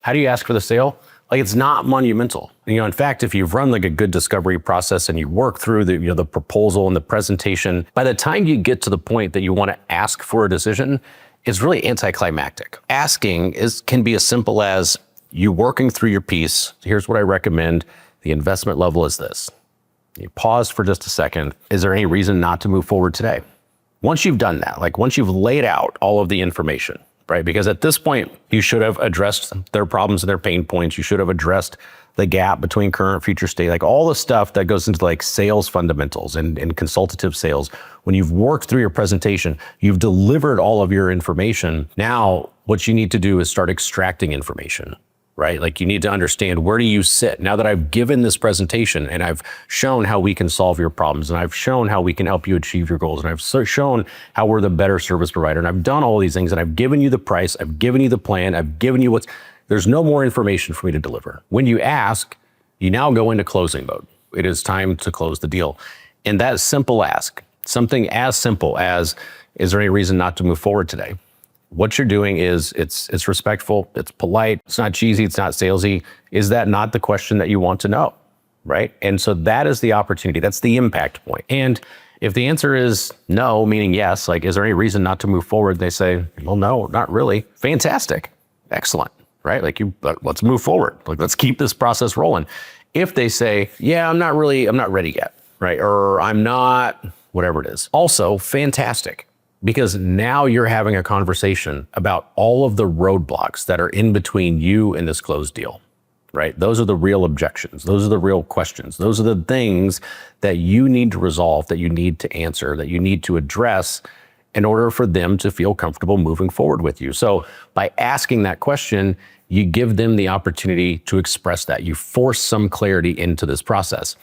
How do you ask for the sale? Like, it's not monumental. In fact, if you've run like a good discovery process and you work through the proposal and the presentation, by the time you get to the point that you want to ask for a decision, it's really anticlimactic. Asking can be as simple as you working through your piece. Here's what I recommend. The investment level is this. You pause for just a second. Is there any reason not to move forward today? Once you've done that, like once you've laid out all of the information, right? Because at this point, you should have addressed their problems and their pain points. You should have addressed the gap between current, future state, like all the stuff that goes into like sales fundamentals and consultative sales. When you've worked through your presentation, you've delivered all of your information. Now, what you need to do is start extracting information, right? Like you need to understand, where do you sit? Now that I've given this presentation and I've shown how we can solve your problems, and I've shown how we can help you achieve your goals, and I've shown how we're the better service provider, and I've done all these things, and I've given you the price, I've given you the plan, I've given you there's no more information for me to deliver. When you ask, you now go into closing mode. It is time to close the deal. And that simple ask, something as simple as, is there any reason not to move forward today? What you're doing is it's respectful, it's polite, it's not cheesy, it's not salesy. Is that not the question that you want to know, right? And so that is the opportunity, that's the impact point. And if the answer is no, meaning yes, like, is there any reason not to move forward? They say, well, no, not really. Fantastic, excellent, right? Like, let's move forward. Like, let's keep this process rolling. If they say, yeah, I'm not ready yet, right? Or I'm not, whatever it is. Also, fantastic. Because now you're having a conversation about all of the roadblocks that are in between you and this closed deal, right? Those are the real objections. Those are the real questions. Those are the things that you need to resolve, that you need to answer, that you need to address in order for them to feel comfortable moving forward with you. So by asking that question, you give them the opportunity to express that. You force some clarity into this process.